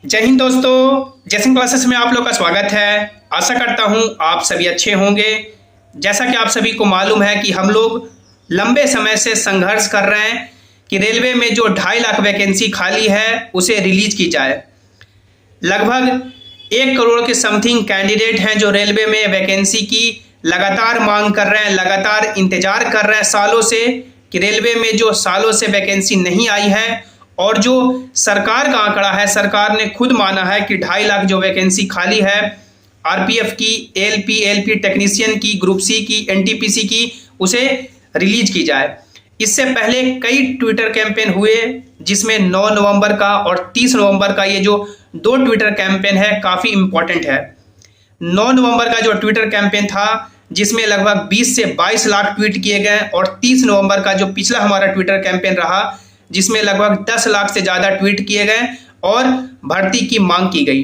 जय हिंद दोस्तों, जय सिंह क्लासेस में आप लोग का स्वागत है। आशा करता हूं आप सभी अच्छे होंगे। जैसा कि आप सभी को मालूम है कि हम लोग लंबे समय से संघर्ष कर रहे हैं कि रेलवे में जो 2.5 लाख वैकेंसी खाली है उसे रिलीज की जाए। लगभग 1 करोड़ के समथिंग कैंडिडेट हैं जो रेलवे में वैकेंसी की लगातार मांग कर रहे हैं, लगातार इंतजार कर रहे हैं सालों से कि रेलवे में जो सालों से वैकेंसी नहीं आई है। और जो सरकार का आंकड़ा है, सरकार ने खुद माना है कि 2.5 लाख जो वैकेंसी खाली है आरपीएफ की, एलपी टेक्नीशियन की, ग्रुप सी की, एनटीपीसी की, उसे रिलीज की जाए। इससे पहले कई ट्विटर कैंपेन हुए जिसमें 9 नवंबर का और 30 नवंबर का ये जो 2 ट्विटर कैंपेन है काफ़ी इंपॉर्टेंट है। 9 नवंबर का जो ट्विटर कैंपेन था जिसमें लगभग 20 से 22 लाख ट्वीट किए गए और 30 नवंबर का जो पिछला हमारा ट्विटर कैंपेन रहा जिसमें लगभग 10 लाख से ज़्यादा ट्वीट किए गए और भर्ती की मांग की गई।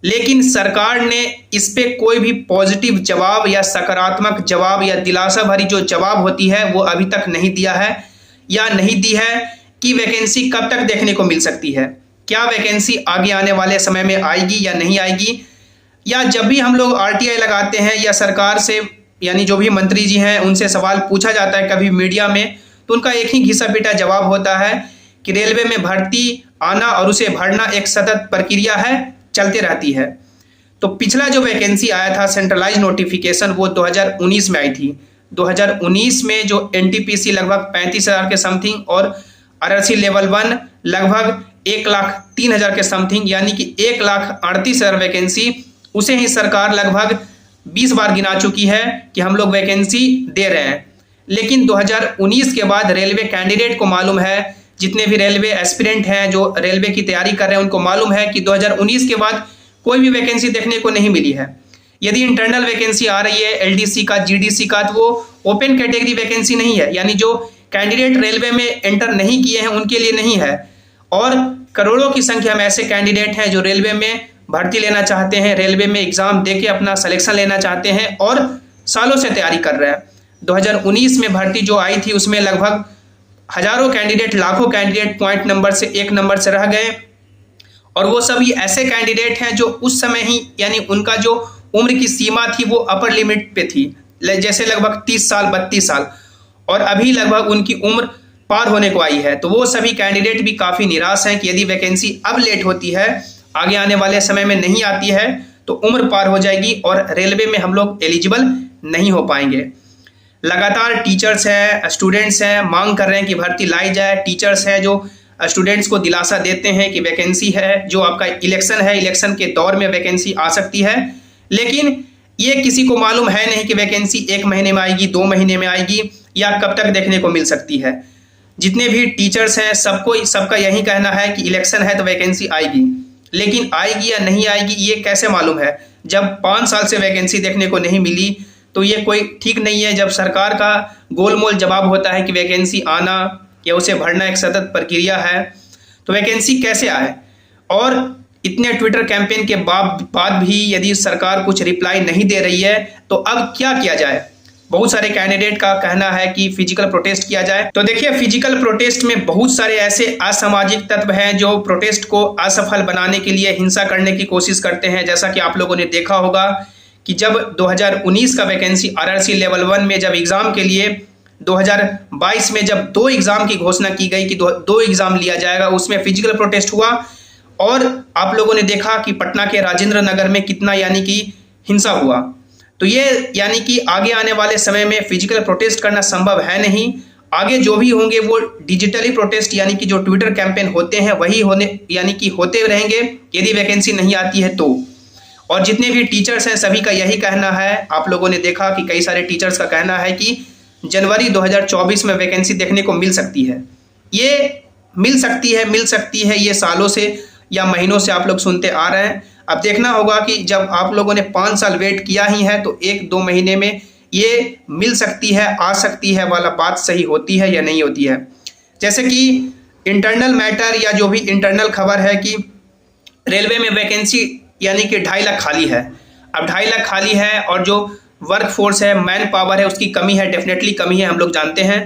लेकिन सरकार ने इस पे कोई भी पॉजिटिव जवाब या सकारात्मक जवाब या दिलासा भरी जो जवाब होती है वो अभी तक नहीं दिया है या नहीं दी है कि वैकेंसी कब तक देखने को मिल सकती है। क्या वैकेंसी आगे आने वाले समय में आएगी या नहीं आएगी, या जब भी हम लोग आरटीआई लगाते हैं या सरकार से यानी जो भी मंत्री जी हैं उनसे सवाल पूछा जाता है कभी मीडिया में, तो उनका एक ही घिसा पिटा जवाब होता है कि रेलवे में भर्ती आना और उसे भरना एक सतत प्रक्रिया है, चलते रहती है। तो पिछला जो वैकेंसी आया था सेंट्रलाइज नोटिफिकेशन वो 2019 में आई थी। 2019 में जो एनटीपीसी लगभग 35,000 के समथिंग और आरआरसी लेवल 1 लगभग 1,03,000 के समथिंग, यानी कि 1,38,000 वैकेंसी, उसे ही सरकार लगभग 20 बार गिना चुकी है कि हम लोग वैकेंसी दे रहे हैं। लेकिन 2019 के बाद रेलवे कैंडिडेट को मालूम है, जितने भी रेलवे एस्पिरेंट हैं जो रेलवे की तैयारी कर रहे हैं उनको मालूम है कि 2019 के बाद कोई भी वैकेंसी देखने को नहीं मिली है। यदि इंटरनल वैकेंसी आ रही है एलडीसी का, जीडीसी का, तो वो ओपन कैटेगरी वैकेंसी नहीं है, यानी जो कैंडिडेट रेलवे में एंटर नहीं किए हैं उनके लिए नहीं है। और करोड़ों की संख्या में ऐसे कैंडिडेट हैं जो रेलवे में भर्ती लेना चाहते हैं, रेलवे में एग्जाम दे के अपना सिलेक्शन लेना चाहते हैं और सालों से तैयारी कर रहे हैं। 2019 में भर्ती जो आई थी उसमें लगभग हजारों कैंडिडेट, लाखों कैंडिडेट पॉइंट नंबर से 1 नंबर से रह गए। और वो सभी ऐसे कैंडिडेट हैं जो उस समय ही यानी उनका जो उम्र की सीमा थी वो अपर लिमिट पे थी, जैसे लगभग 30 साल 32 साल, और अभी लगभग उनकी उम्र पार होने को आई है। तो वो सभी कैंडिडेट भी काफ़ी निराश हैं कि यदि वैकेंसी अब लेट होती है, आगे आने वाले समय में नहीं आती है, तो उम्र पार हो जाएगी और रेलवे में हम लोग एलिजिबल नहीं हो पाएंगे। लगातार टीचर्स हैं, स्टूडेंट्स हैं, मांग कर रहे हैं कि भर्ती लाई जाए। टीचर्स हैं जो स्टूडेंट्स को दिलासा देते हैं कि वैकेंसी है, जो आपका इलेक्शन है, इलेक्शन के दौर में वैकेंसी आ सकती है। लेकिन ये किसी को मालूम है नहीं कि वैकेंसी 1 महीने में आएगी, 2 महीने में आएगी या कब तक देखने को मिल सकती है। जितने भी टीचर्स हैं सबका यही कहना है कि इलेक्शन है तो वैकेंसी आएगी, लेकिन आएगी या नहीं आएगी ये कैसे मालूम है। जब 5 साल से वैकेंसी देखने को नहीं मिली तो ये कोई ठीक नहीं है। जब सरकार का गोलमोल जवाब होता है कि वैकेंसी आना या उसे भरना एक सतत प्रक्रिया है, तो वैकेंसी कैसे आए। और इतने ट्विटर कैंपेन के बाद भी यदि सरकार कुछ रिप्लाई नहीं दे रही है तो अब क्या किया जाए। बहुत सारे कैंडिडेट का कहना है कि फिजिकल प्रोटेस्ट किया जाए। तो देखिए, फिजिकल प्रोटेस्ट में बहुत सारे ऐसे असामाजिक तत्व हैं जो प्रोटेस्ट को असफल बनाने के लिए हिंसा करने की कोशिश करते हैं। जैसा कि आप लोगों ने देखा होगा कि जब 2019 का वैकेंसी आरआरसी लेवल 1 में जब एग्ज़ाम के लिए 2022 में जब 2 एग्ज़ाम की घोषणा की गई कि 2 एग्ज़ाम लिया जाएगा, उसमें फिजिकल प्रोटेस्ट हुआ और आप लोगों ने देखा कि पटना के राजेंद्र नगर में कितना यानी कि हिंसा हुआ। तो ये यानी कि आगे आने वाले समय में फिजिकल प्रोटेस्ट करना संभव है नहीं। आगे जो भी होंगे वो डिजिटली प्रोटेस्ट यानी कि जो ट्विटर कैंपेन होते हैं वही होने यानी कि होते रहेंगे यदि वैकेंसी नहीं आती है तो। और जितने भी टीचर्स हैं सभी का यही कहना है, आप लोगों ने देखा कि कई सारे टीचर्स का कहना है कि जनवरी 2024 में वैकेंसी देखने को मिल सकती है। ये मिल सकती है ये सालों से या महीनों से आप लोग सुनते आ रहे हैं। अब देखना होगा कि जब आप लोगों ने 5 साल वेट किया ही है तो 1-2 महीने में ये मिल सकती है, आ सकती है वाला बात सही होती है या नहीं होती है। जैसे कि इंटरनल मैटर या जो भी इंटरनल खबर है कि रेलवे में वैकेंसी यानी कि 2.5 लाख खाली है। अब 2.5 लाख खाली है और जो वर्क फोर्स है, मैन पावर है, उसकी कमी है, डेफिनेटली कमी है, हम लोग जानते हैं।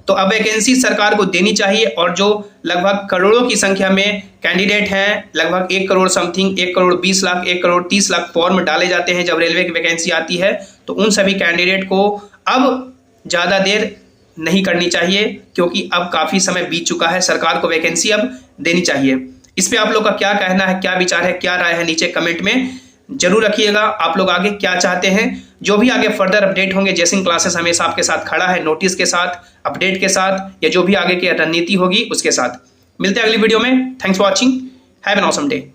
तो अब वैकेंसी सरकार को देनी चाहिए। और जो लगभग करोड़ों की संख्या में कैंडिडेट हैं, लगभग 1 करोड़ समथिंग, 1 करोड़ 20 लाख, 1 करोड़ 30 लाख फॉर्म डाले जाते हैं जब रेलवे की वैकेंसी आती है, तो उन सभी कैंडिडेट को अब ज़्यादा देर नहीं करनी चाहिए, क्योंकि अब काफ़ी समय बीत चुका है। सरकार को वैकेंसी अब देनी चाहिए। इस पे आप लोग का क्या कहना है, क्या विचार है, क्या राय है, नीचे कमेंट में जरूर रखिएगा। आप लोग आगे क्या चाहते हैं, जो भी आगे फर्दर अपडेट होंगे, जैसिंग क्लासेस हमेशा आपके साथ खड़ा है, नोटिस के साथ, अपडेट के साथ, या जो भी आगे की रणनीति होगी उसके साथ। मिलते हैं अगली वीडियो में। Thanks for watching. Have an awesome day.